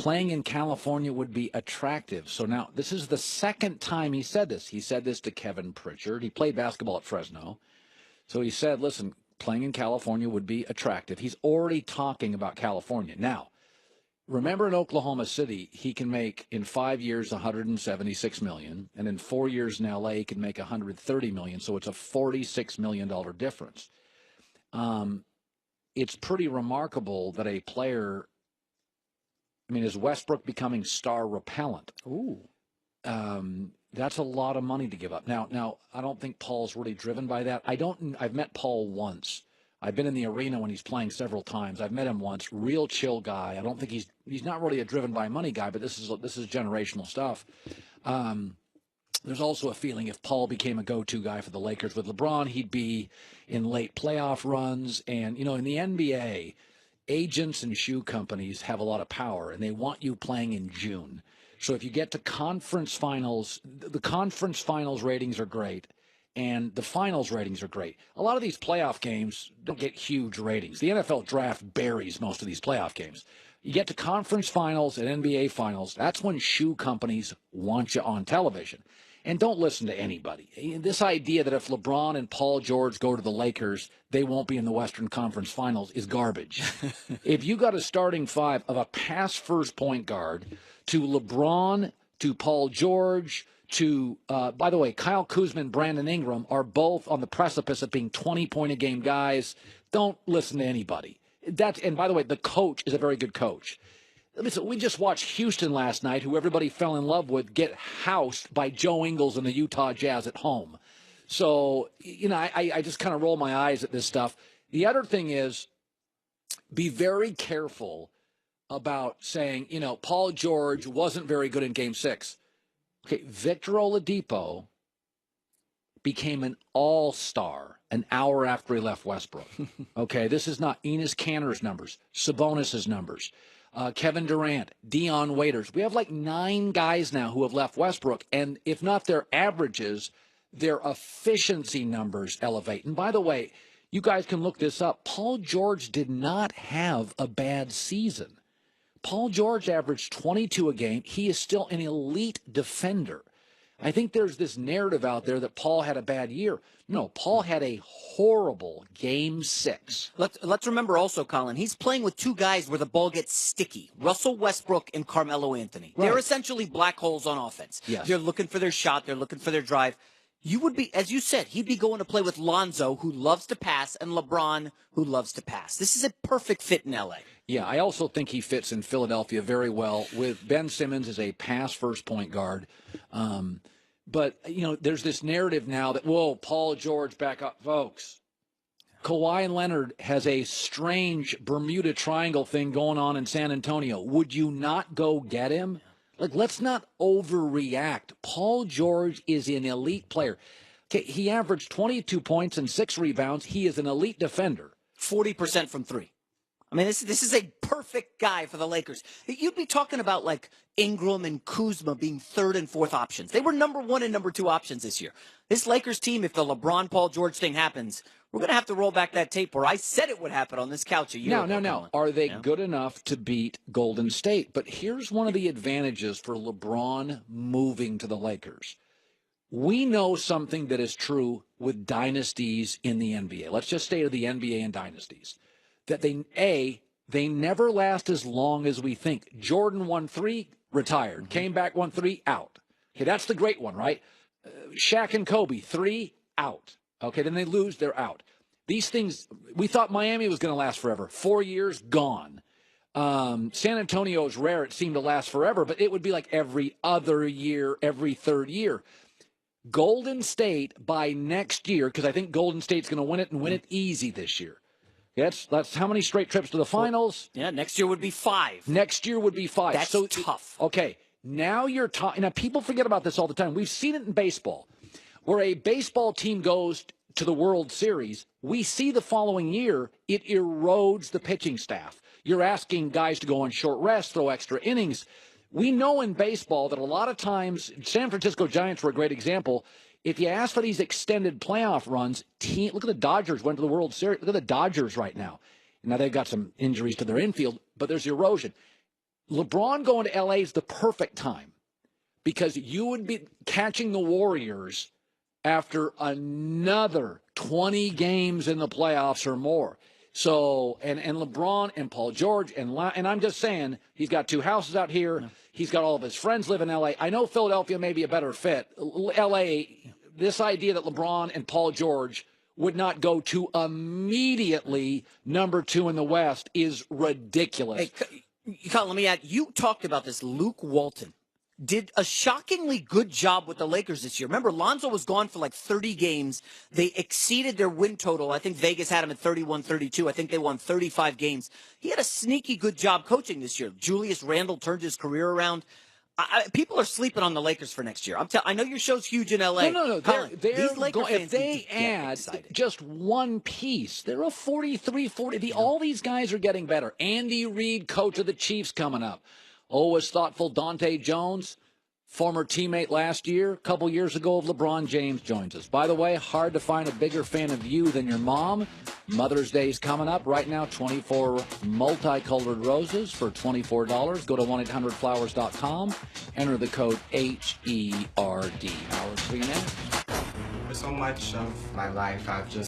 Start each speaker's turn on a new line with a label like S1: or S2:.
S1: playing in California would be attractive. So now this is the second time he said this. He said this to Kevin Pritchard. He played basketball at Fresno. So he said, listen, playing in California would be attractive. He's already talking about California. Now, remember in Oklahoma City, he can make in 5 years $176 million, and in 4 years in LA, he can make $130 million. So it's a $46 million difference. It's pretty remarkable that a player, I mean, is Westbrook becoming star repellent?
S2: Ooh.
S1: That's a lot of money to give up. Now, I don't think Paul's really driven by that. I've met Paul once. I've been in the arena when he's playing several times. I've met him once. Real chill guy. I don't think he's not really a driven by money guy, but this is generational stuff. There's also a feeling if Paul became a go-to guy for the Lakers with LeBron, he'd be in late playoff runs. And, in the NBA, agents and shoe companies have a lot of power, and they want you playing in June. So if you get to conference finals, the conference finals ratings are great, and the finals ratings are great. A lot of these playoff games don't get huge ratings. The NFL draft buries most of these playoff games. You get to conference finals and NBA finals, that's when shoe companies want you on television. And don't listen to anybody. This idea that if LeBron and Paul George go to the Lakers, they won't be in the Western Conference Finals is garbage. If you got a starting five of a pass-first point guard to LeBron, to Paul George, to, by the way, Kyle Kuzma and Brandon Ingram are both on the precipice of being 20-point-a-game guys. Don't listen to anybody. And by the way, the coach is a very good coach. Listen, we just watched Houston last night, who everybody fell in love with, get housed by Joe Ingles and the Utah Jazz at home. So, I just kind of roll my eyes at this stuff. The other thing is, be very careful about saying, Paul George wasn't very good in Game 6. Okay, Victor Oladipo became an all-star an hour after he left Westbrook. Okay, this is not Enes Kanter's numbers, Sabonis's numbers. Kevin Durant, Dion Waiters. We have like 9 guys now who have left Westbrook, and if not their averages, their efficiency numbers elevate. And by the way, you guys can look this up. Paul George did not have a bad season. Paul George averaged 22 a game. He is still an elite defender. I think there's this narrative out there that Paul had a bad year. No, Paul had a horrible Game 6.
S2: Let's remember also, Colin, he's playing with 2 guys where the ball gets sticky. Russell Westbrook and Carmelo Anthony. Right. They're essentially black holes on offense.
S1: Yes.
S2: They're looking for their shot. They're looking for their drive. You would be, as you said, he'd be going to play with Lonzo, who loves to pass, and LeBron, who loves to pass. This is a perfect fit in L.A.
S1: Yeah, I also think he fits in Philadelphia very well with Ben Simmons as a pass-first point guard. But, there's this narrative now that, whoa, Paul George back up. Folks, Kawhi Leonard has a strange Bermuda Triangle thing going on in San Antonio. Would you not go get him? Let's not overreact. Paul George is an elite player. Okay, he averaged 22 points and 6 rebounds. He is an elite defender.
S2: 40% from 3. I mean, this is a perfect guy for the Lakers. You'd be talking about like Ingram and Kuzma being 3rd and 4th options. They were number 1 and number 2 options this year. This Lakers team, if the LeBron, Paul George thing happens, we're going to have to roll back that tape where I said it would happen on this couch a year ago.
S1: No. Are they good enough to beat Golden State? But here's one of the advantages for LeBron moving to the Lakers. We know something that is true with dynasties in the NBA. Let's just stay to the NBA and dynasties. That they never last as long as we think. Jordan won 3, retired. Came back, won 3, out. Okay, that's the great one, right? Shaq and Kobe, 3, out. Okay, then they lose, they're out. These things, we thought Miami was going to last forever. 4 years, gone. San Antonio is rare. It seemed to last forever, but it would be like every other year, every 3rd year. Golden State by next year, because I think Golden State's going to win it and win it easy this year. That's how many straight trips to the finals?
S2: Yeah, next year would be 5.
S1: Next year would be 5.
S2: That's so tough.
S1: Okay, now you're talking. Now, people forget about this all the time. We've seen it in baseball, where a baseball team goes to the World Series. We see the following year, it erodes the pitching staff. You're asking guys to go on short rest, throw extra innings. We know in baseball that a lot of times, San Francisco Giants were a great example. If you ask for these extended playoff runs, look at the Dodgers went to the World Series. Look at the Dodgers right now. Now they've got some injuries to their infield, but there's erosion. LeBron going to LA is the perfect time because you would be catching the Warriors after another 20 games in the playoffs or more. So, and LeBron and Paul George, and I'm just saying, he's got 2 houses out here. Yeah. He's got all of his friends live in L.A. I know Philadelphia may be a better fit. L.A., this idea that LeBron and Paul George would not go to immediately number 2 in the West is ridiculous.
S2: Hey, Colin, let me add, you talked about this. Luke Walton did a shockingly good job with the Lakers this year. Remember, Lonzo was gone for like 30 games. They exceeded their win total. I think Vegas had him at 31-32. I think they won 35 games. He had a sneaky good job coaching this year. Julius Randle turned his career around. People are sleeping on the Lakers for next year. I know your show's huge in L.A.
S1: No.
S2: Colin,
S1: If they add just one piece, they're a 43-40. All these guys are getting better. Andy Reid, coach of the Chiefs, coming up. Always thoughtful Dante Jones, former teammate last year, a couple years ago of LeBron James, joins us. By the way, hard to find a bigger fan of you than your mom. Mother's Day is coming up. Right now, 24 multicolored roses for $24. Go to 1-800-Flowers.com. Enter the code HERD. Howard, 3 minutes.
S3: For so much of my life, I've just